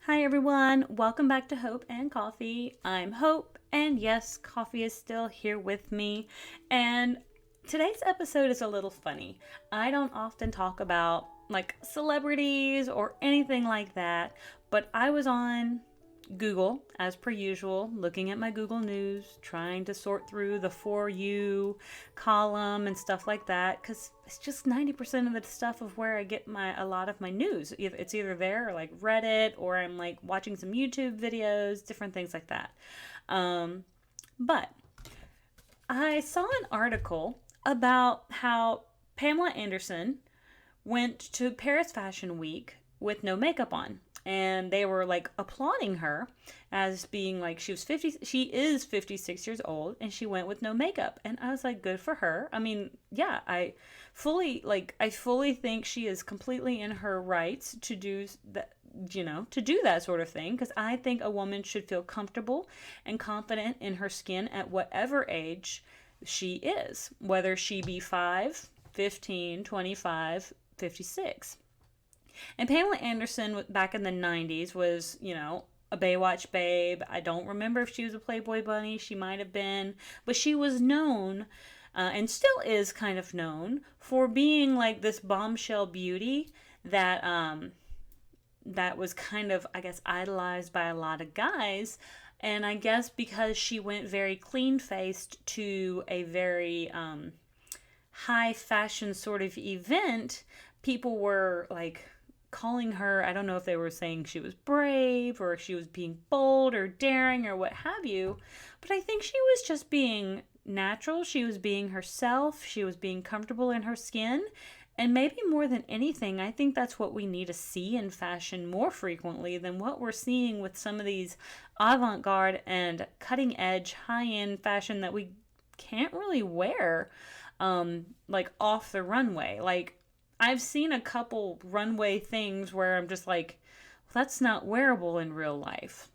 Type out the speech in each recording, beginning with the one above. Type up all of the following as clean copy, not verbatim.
Hi everyone, welcome back to Hope and Coffee. I'm Hope, and yes, coffee is still here with me. And today's episode is a little funny. I don't often talk about like celebrities or anything like that, but I was on Google, as per usual, looking at my Google News, trying to sort through the For You column and stuff like that, because it's just 90% of the stuff of where I get a lot of my news. It's either there or like Reddit, or I'm like watching some YouTube videos, different things like that. Um, but I saw an article about how Pamela Anderson went to Paris Fashion Week with no makeup on. And they were like applauding her as being like she is 56 years old and she went with no makeup. And I was like, good for her. I mean, yeah, I fully think she is completely in her rights to do that, to do that sort of thing, because I think a woman should feel comfortable and confident in her skin at whatever age she is, whether she be 5, 15, 25, 56. And Pamela Anderson back in the 90s was, a Baywatch babe. I don't remember if she was a Playboy bunny. She might have been. But she was known, and still is kind of known, for being like this bombshell beauty that was kind of, I guess, idolized by a lot of guys. And I guess because she went very clean faced to a very high fashion sort of event, people were like calling her, I don't know if they were saying she was brave or if she was being bold or daring or what have you, but I think she was just being natural. She was being herself. She was being comfortable in her skin. And maybe more than anything, I think that's what we need to see in fashion more frequently than what we're seeing with some of these avant garde and cutting edge high end fashion that we can't really wear like off the runway. Like, I've seen a couple runway things where I'm just like, well, that's not wearable in real life.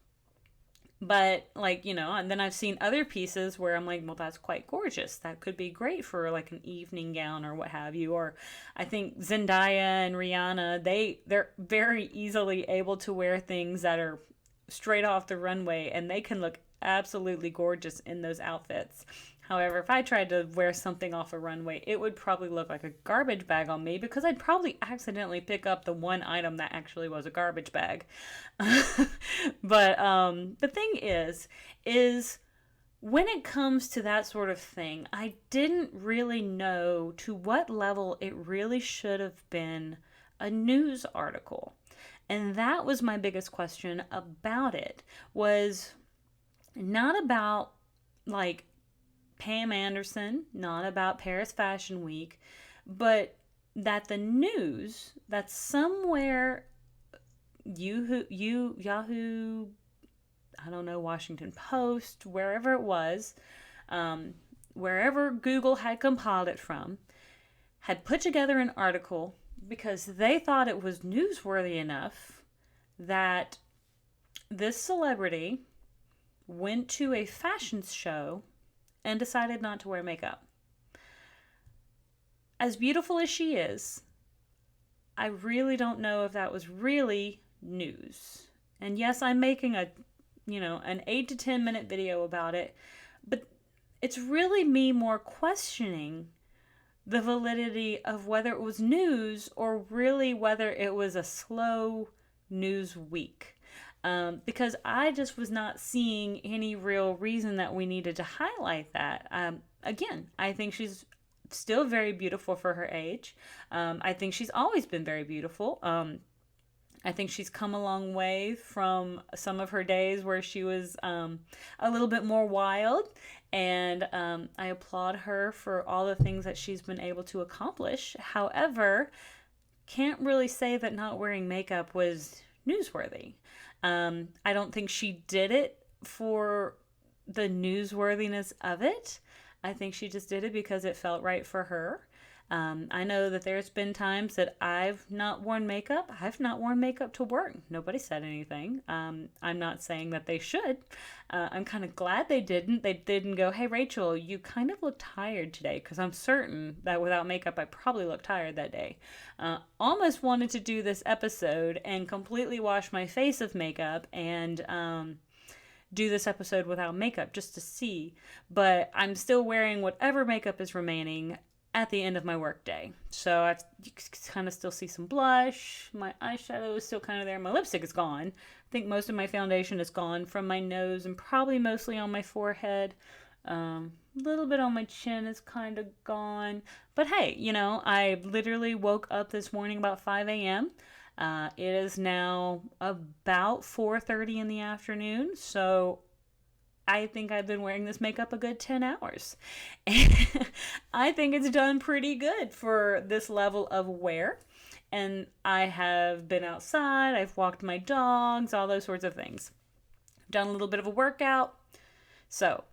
But like, and then I've seen other pieces where I'm like, well, that's quite gorgeous. That could be great for like an evening gown or what have you. Or I think Zendaya and Rihanna, they're very easily able to wear things that are straight off the runway, and they can look absolutely gorgeous in those outfits. However, if I tried to wear something off a runway, it would probably look like a garbage bag on me, because I'd probably accidentally pick up the one item that actually was a garbage bag. But the thing is when it comes to that sort of thing, I didn't really know to what level it really should have been a news article. And that was my biggest question about it, was not about like Pam Anderson, not about Paris Fashion Week, but that the news, that somewhere Yahoo, I don't know, Washington Post, wherever it was, um, wherever Google had compiled it from, had put together an article because they thought it was newsworthy enough that this celebrity went to a fashion show and decided not to wear makeup. As beautiful as she is, I really don't know if that was really news. And yes, I'm making an 8 to 10 minute video about it, but it's really me more questioning the validity of whether it was news or really whether it was a slow news week. Because I just was not seeing any real reason that we needed to highlight that. Again, I think she's still very beautiful for her age. I think she's always been very beautiful. I think she's come a long way from some of her days where she was a little bit more wild. And I applaud her for all the things that she's been able to accomplish. However, can't really say that not wearing makeup was newsworthy. I don't think she did it for the newsworthiness of it. I think she just did it because it felt right for her. I know that there's been times that I've not worn makeup. I've not worn makeup to work. Nobody said anything. I'm not saying that they should. I'm kind of glad they didn't. They didn't go, hey, Rachel, you kind of look tired today, because I'm certain that without makeup, I probably looked tired that day. Almost wanted to do this episode and completely wash my face of makeup and do this episode without makeup just to see, but I'm still wearing whatever makeup is remaining at the end of my workday. So you kind of still see some blush. My eyeshadow is still kind of there. My lipstick is gone. I think most of my foundation is gone from my nose and probably mostly on my forehead. A little bit on my chin is kind of gone. But hey, I literally woke up this morning about 5 a.m. It is now about 4:30 in the afternoon, so I think I've been wearing this makeup a good 10 hours. I think it's done pretty good for this level of wear. And I have been outside, I've walked my dogs, all those sorts of things. Done a little bit of a workout. So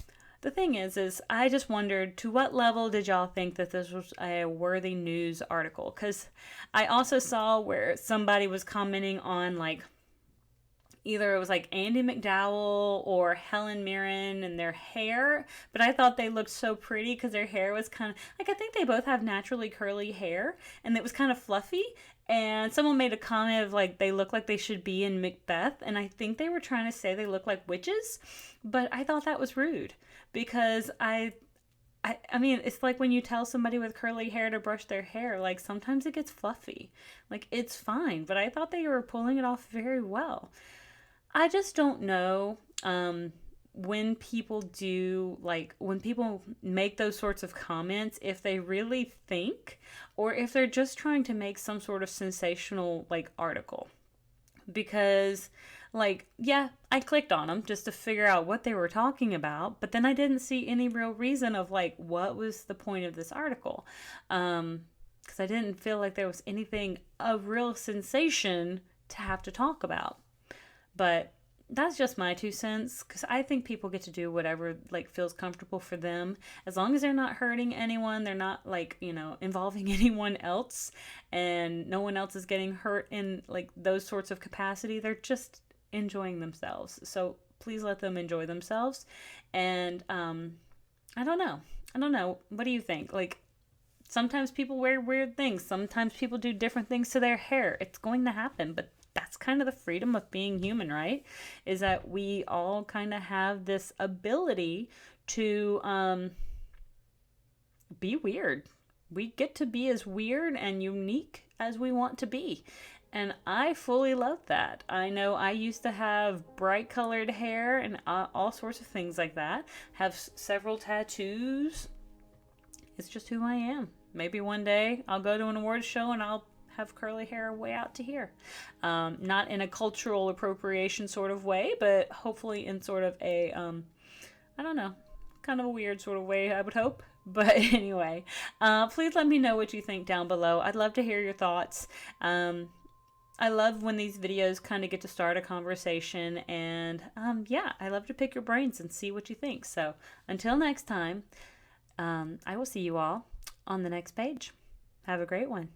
the thing is I just wondered, to what level did y'all think that this was a worthy news article? Because I also saw where somebody was commenting on, like, either it was like Andie MacDowell or Helen Mirren and their hair, but I thought they looked so pretty because their hair was kind of like, I think they both have naturally curly hair and it was kind of fluffy. And someone made a comment of like they look like they should be in Macbeth, and I think they were trying to say they look like witches, but I thought that was rude because I mean, it's like when you tell somebody with curly hair to brush their hair, like sometimes it gets fluffy. Like it's fine, but I thought they were pulling it off very well. I just don't know when people when people make those sorts of comments, if they really think or if they're just trying to make some sort of sensational article. Because yeah, I clicked on them just to figure out what they were talking about, but then I didn't see any real reason of what was the point of this article. Because I didn't feel like there was anything of real sensation to have to talk about. But that's just my 2 cents, because I think people get to do whatever feels comfortable for them, as long as they're not hurting anyone, they're not involving anyone else, and no one else is getting hurt in those sorts of capacity. They're just enjoying themselves. So please let them enjoy themselves. And I don't know. What do you think? Sometimes people wear weird things. Sometimes people do different things to their hair. It's going to happen, but that's kind of the freedom of being human, right? Is that we all kind of have this ability to be weird. We get to be as weird and unique as we want to be. And I fully love that. I know I used to have bright colored hair and all sorts of things like that. Have several tattoos. It's just who I am. Maybe one day I'll go to an awards show and I'll have curly hair way out to here. Not in a cultural appropriation sort of way, but hopefully in sort of a, I don't know, kind of a weird sort of way, I would hope. But anyway, please let me know what you think down below. I'd love to hear your thoughts. I love when these videos kind of get to start a conversation, and yeah, I love to pick your brains and see what you think. So until next time, I will see you all on the next page. Have a great one.